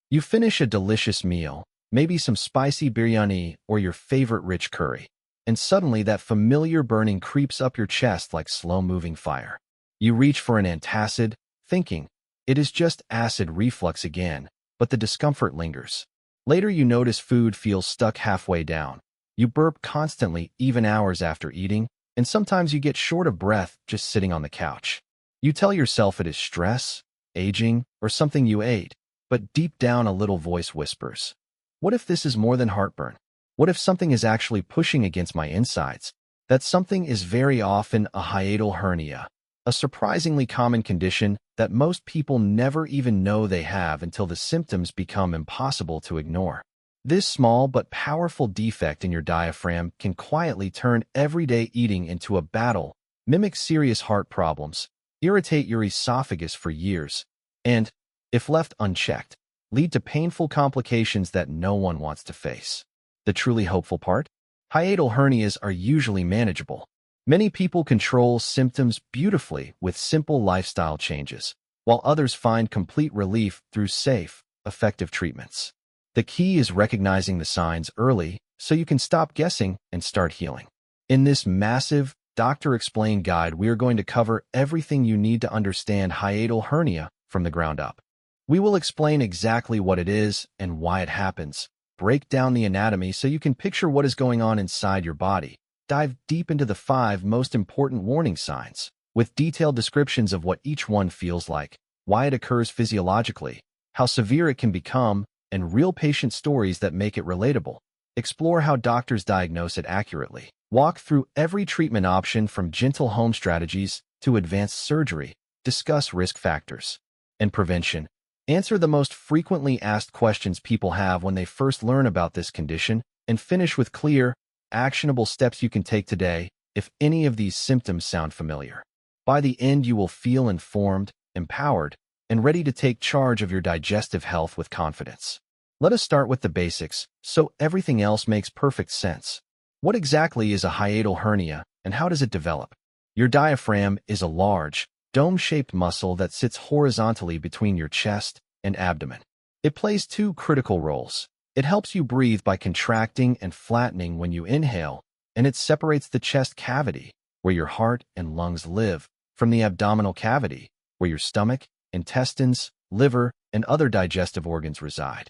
You finish a delicious meal, maybe some spicy biryani or your favorite rich curry, and suddenly that familiar burning creeps up your chest like slow-moving fire. You reach for an antacid, thinking, it is just acid reflux again, but the discomfort lingers. Later you notice food feels stuck halfway down. You burp constantly even hours after eating, and sometimes you get short of breath just sitting on the couch. You tell yourself it is stress, aging, or something you ate, but deep down a little voice whispers, what if this is more than heartburn? What if something is actually pushing against my insides? That something is very often a hiatal hernia, a surprisingly common condition that most people never even know they have until the symptoms become impossible to ignore. This small but powerful defect in your diaphragm can quietly turn everyday eating into a battle, mimic serious heart problems, irritate your esophagus for years, and, if left unchecked, lead to painful complications that no one wants to face. The truly hopeful part? Hiatal hernias are usually manageable. Many people control symptoms beautifully with simple lifestyle changes, while others find complete relief through safe, effective treatments. The key is recognizing the signs early so you can stop guessing and start healing. In this massive, doctor-explained guide, we are going to cover everything you need to understand hiatal hernia from the ground up. We will explain exactly what it is and why it happens, break down the anatomy so you can picture what is going on inside your body, dive deep into the 5 most important warning signs, with detailed descriptions of what each one feels like, why it occurs physiologically, how severe it can become, and real patient stories that make it relatable. Explore how doctors diagnose it accurately. Walk through every treatment option from gentle home strategies to advanced surgery. Discuss risk factors and prevention. Answer the most frequently asked questions people have when they first learn about this condition, and finish with clear, actionable steps you can take today if any of these symptoms sound familiar. By the end, you will feel informed, empowered, and ready to take charge of your digestive health with confidence. Let us start with the basics, so everything else makes perfect sense. What exactly is a hiatal hernia, and how does it develop? Your diaphragm is a large, dome-shaped muscle that sits horizontally between your chest and abdomen. It plays 2 critical roles. It helps you breathe by contracting and flattening when you inhale, and it separates the chest cavity, where your heart and lungs live, from the abdominal cavity, where your stomach, intestines, liver, and other digestive organs reside.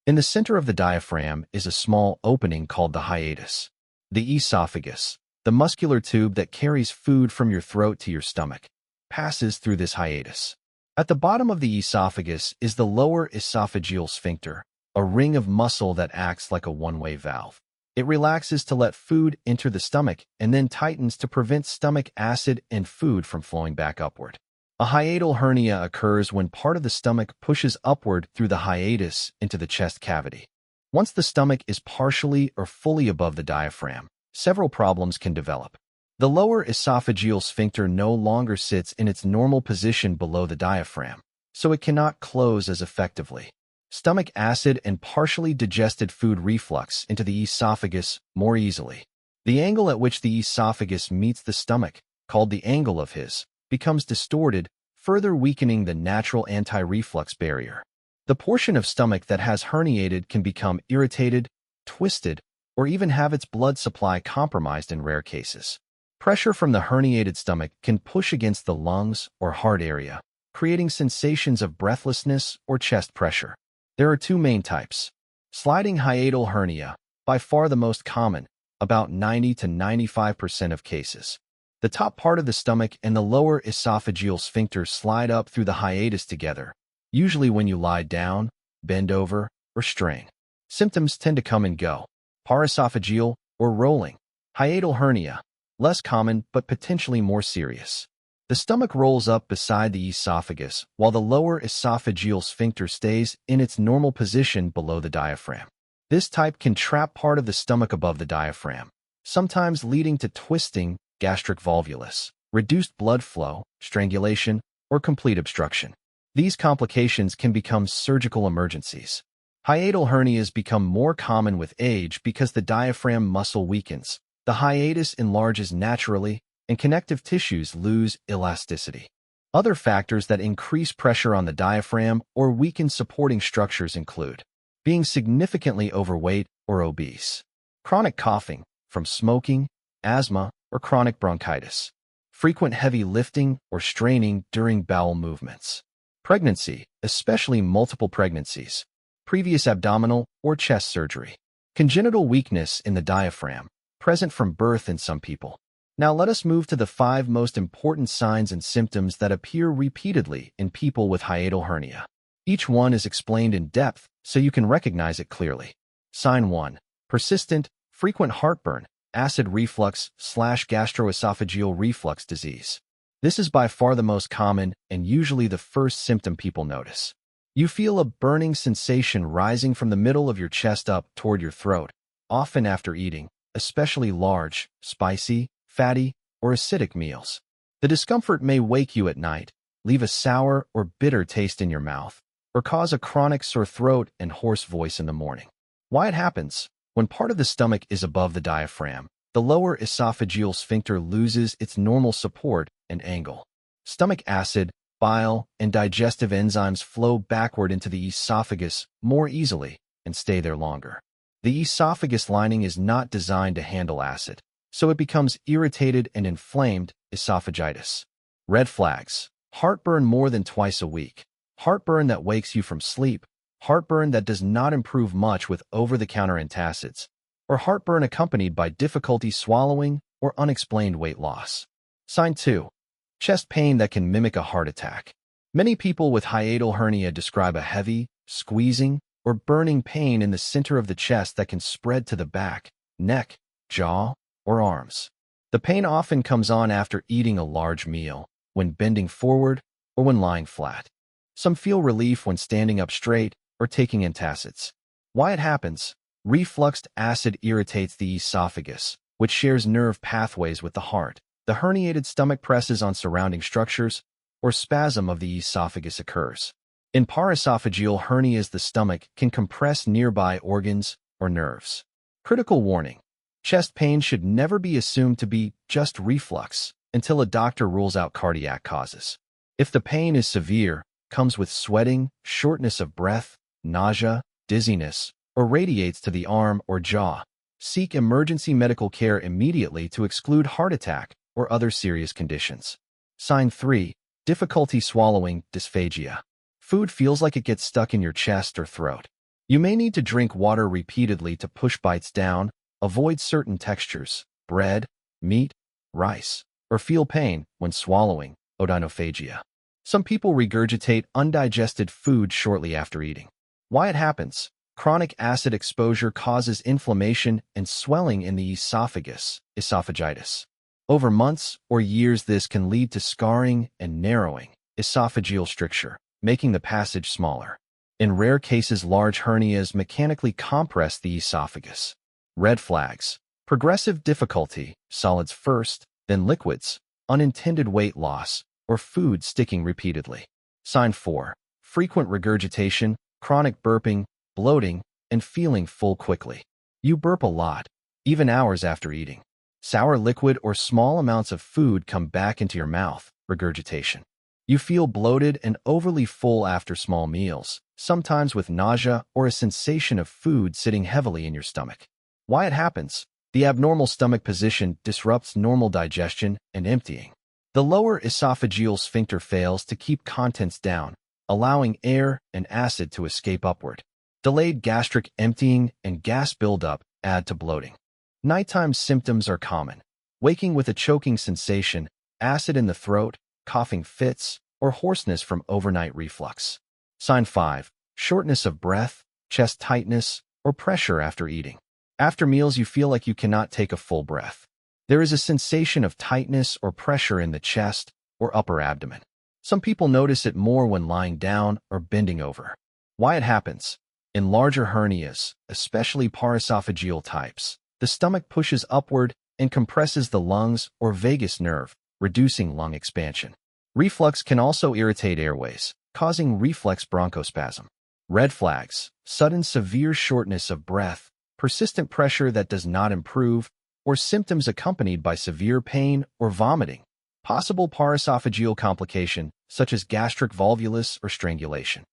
In the center of the diaphragm is a small opening called the hiatus. The esophagus, the muscular tube that carries food from your throat to your stomach, passes through this hiatus. At the bottom of the esophagus is the lower esophageal sphincter, a ring of muscle that acts like a one-way valve. It relaxes to let food enter the stomach and then tightens to prevent stomach acid and food from flowing back upward. A hiatal hernia occurs when part of the stomach pushes upward through the hiatus into the chest cavity. Once the stomach is partially or fully above the diaphragm, several problems can develop. The lower esophageal sphincter no longer sits in its normal position below the diaphragm, so it cannot close as effectively. Stomach acid and partially digested food reflux into the esophagus more easily. The angle at which the esophagus meets the stomach, called the angle of His, becomes distorted, further weakening the natural anti-reflux barrier. The portion of stomach that has herniated can become irritated, twisted, or even have its blood supply compromised in rare cases. Pressure from the herniated stomach can push against the lungs or heart area, creating sensations of breathlessness or chest pressure. There are 2 main types. Sliding hiatal hernia, by far the most common, about 90 to 95% of cases. The top part of the stomach and the lower esophageal sphincter slide up through the hiatus together, usually when you lie down, bend over, or strain. Symptoms tend to come and go. Paraesophageal or rolling. Hiatal hernia, less common but potentially more serious. The stomach rolls up beside the esophagus while the lower esophageal sphincter stays in its normal position below the diaphragm. This type can trap part of the stomach above the diaphragm, sometimes leading to twisting, gastric volvulus, reduced blood flow, strangulation, or complete obstruction. These complications can become surgical emergencies. Hiatal hernias become more common with age because the diaphragm muscle weakens, the hiatus enlarges naturally, and connective tissues lose elasticity. Other factors that increase pressure on the diaphragm or weaken supporting structures include being significantly overweight or obese, chronic coughing from smoking, asthma, or chronic bronchitis, frequent heavy lifting or straining during bowel movements, pregnancy, especially multiple pregnancies, previous abdominal or chest surgery, congenital weakness in the diaphragm, present from birth in some people. Now let us move to the 5 most important signs and symptoms that appear repeatedly in people with hiatal hernia. Each one is explained in depth so you can recognize it clearly. Sign 1. Persistent, frequent heartburn, acid reflux/gastroesophageal reflux disease. This is by far the most common and usually the first symptom people notice. You feel a burning sensation rising from the middle of your chest up toward your throat, often after eating, especially large, spicy, fatty, or acidic meals. The discomfort may wake you at night, leave a sour or bitter taste in your mouth, or cause a chronic sore throat and hoarse voice in the morning. Why it happens? When part of the stomach is above the diaphragm, the lower esophageal sphincter loses its normal support and angle. Stomach acid, bile, and digestive enzymes flow backward into the esophagus more easily and stay there longer. The esophagus lining is not designed to handle acid, so it becomes irritated and inflamed, esophagitis. Red flags: heartburn more than twice a week, heartburn that wakes you from sleep, heartburn that does not improve much with over-the-counter antacids, or heartburn accompanied by difficulty swallowing or unexplained weight loss. Sign 2. Chest pain that can mimic a heart attack. Many people with hiatal hernia describe a heavy, squeezing, or burning pain in the center of the chest that can spread to the back, neck, jaw, or arms. The pain often comes on after eating a large meal, when bending forward, or when lying flat. Some feel relief when standing up straight or taking antacids. Why it happens? Refluxed acid irritates the esophagus, which shares nerve pathways with the heart. The herniated stomach presses on surrounding structures, or spasm of the esophagus occurs. In paraesophageal hernias, the stomach can compress nearby organs or nerves. Critical warning: chest pain should never be assumed to be just reflux until a doctor rules out cardiac causes. If the pain is severe, comes with sweating, shortness of breath, nausea, dizziness, or radiates to the arm or jaw, seek emergency medical care immediately to exclude heart attack or other serious conditions. Sign 3. Difficulty swallowing, dysphagia. Food feels like it gets stuck in your chest or throat. You may need to drink water repeatedly to push bites down, avoid certain textures, bread, meat, rice, or feel pain when swallowing, odynophagia. Some people regurgitate undigested food shortly after eating. Why it happens? Chronic acid exposure causes inflammation and swelling in the esophagus, esophagitis. Over months or years, this can lead to scarring and narrowing esophageal stricture, making the passage smaller. In rare cases, large hernias mechanically compress the esophagus. Red flags: progressive difficulty, solids first, then liquids, unintended weight loss, or food sticking repeatedly. Sign 4. Frequent regurgitation, chronic burping, bloating, and feeling full quickly. You burp a lot, even hours after eating. Sour liquid or small amounts of food come back into your mouth, regurgitation. You feel bloated and overly full after small meals, sometimes with nausea or a sensation of food sitting heavily in your stomach. Why it happens? The abnormal stomach position disrupts normal digestion and emptying. The lower esophageal sphincter fails to keep contents down, allowing air and acid to escape upward. Delayed gastric emptying and gas buildup add to bloating. Nighttime symptoms are common: waking with a choking sensation, acid in the throat, coughing fits, or hoarseness from overnight reflux. Sign 5. Shortness of breath, chest tightness, or pressure after eating. After meals, you feel like you cannot take a full breath. There is a sensation of tightness or pressure in the chest or upper abdomen. Some people notice it more when lying down or bending over. Why it happens? In larger hernias, especially paraesophageal types, the stomach pushes upward and compresses the lungs or vagus nerve, reducing lung expansion. Reflux can also irritate airways, causing reflex bronchospasm. Red flags: sudden severe shortness of breath, persistent pressure that does not improve, or symptoms accompanied by severe pain or vomiting. Possible paraesophageal complication: such as gastric volvulus or strangulation.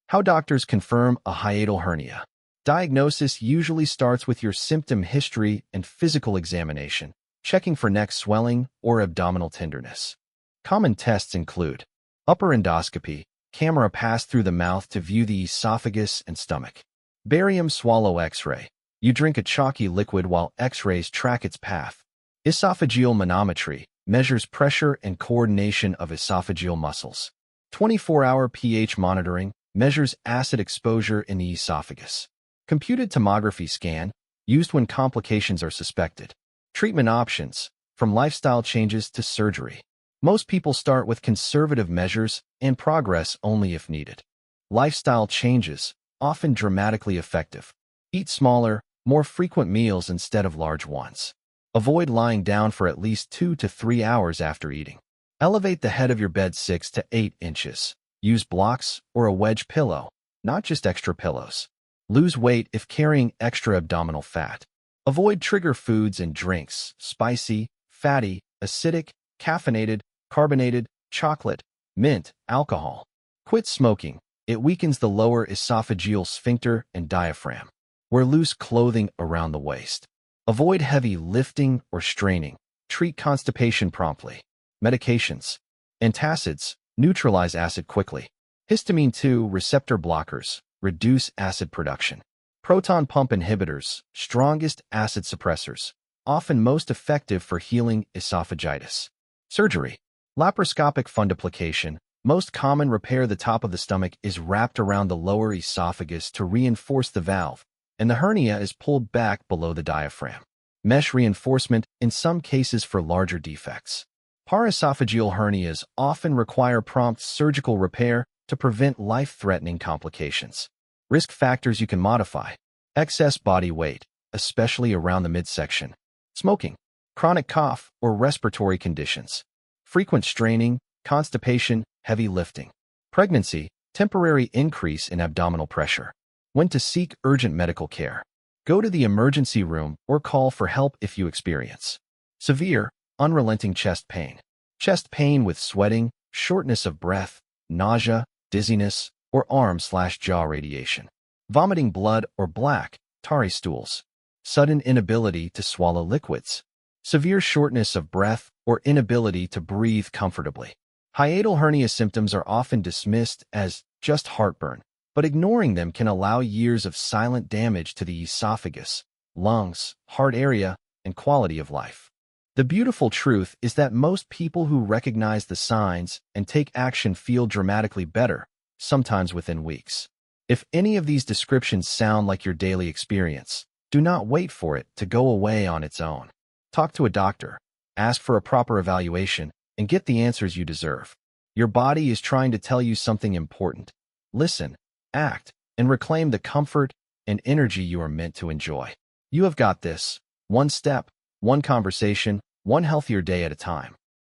How doctors confirm a hiatal hernia. Diagnosis usually starts with your symptom history and physical examination, checking for neck swelling or abdominal tenderness. Common tests include upper endoscopy, camera passed through the mouth to view the esophagus and stomach. Barium swallow X-ray. You drink a chalky liquid while X-rays track its path. Esophageal manometry measures pressure and coordination of esophageal muscles. 24-hour pH monitoring measures acid exposure in the esophagus. Computed tomography scan, used when complications are suspected. Treatment options, from lifestyle changes to surgery. Most people start with conservative measures and progress only if needed. Lifestyle changes, often dramatically effective. Eat smaller, more frequent meals instead of large ones. Avoid lying down for at least 2 to 3 hours after eating. Elevate the head of your bed 6 to 8 inches. Use blocks or a wedge pillow, not just extra pillows. Lose weight if carrying extra abdominal fat. Avoid trigger foods and drinks, spicy, fatty, acidic, caffeinated, carbonated, chocolate, mint, alcohol. Quit smoking. It weakens the lower esophageal sphincter and diaphragm. Wear loose clothing around the waist. Avoid heavy lifting or straining. Treat constipation promptly. Medications. Antacids neutralize acid quickly. Histamine 2 receptor blockers reduce acid production. Proton pump inhibitors, strongest acid suppressors, often most effective for healing esophagitis. Surgery. Laparoscopic fundoplication, most common repair. The top of the stomach is wrapped around the lower esophagus to reinforce the valve, and the hernia is pulled back below the diaphragm. Mesh reinforcement in some cases for larger defects. Paraesophageal hernias often require prompt surgical repair to prevent life-threatening complications. Risk factors you can modify. Excess body weight, especially around the midsection. Smoking, chronic cough, or respiratory conditions. Frequent straining, constipation, heavy lifting. Pregnancy, temporary increase in abdominal pressure. When to seek urgent medical care. Go to the emergency room or call for help if you experience severe, unrelenting chest pain. Chest pain with sweating, shortness of breath, nausea, dizziness, or arm/jaw radiation. Vomiting blood or black, tarry stools. Sudden inability to swallow liquids. Severe shortness of breath or inability to breathe comfortably. Hiatal hernia symptoms are often dismissed as just heartburn, but ignoring them can allow years of silent damage to the esophagus, lungs, heart area, and quality of life. The beautiful truth is that most people who recognize the signs and take action feel dramatically better, sometimes within weeks. If any of these descriptions sound like your daily experience, do not wait for it to go away on its own. Talk to a doctor, ask for a proper evaluation, and get the answers you deserve. Your body is trying to tell you something important. Listen, act, and reclaim the comfort and energy you are meant to enjoy. You have got this. One step, one conversation, one healthier day at a time.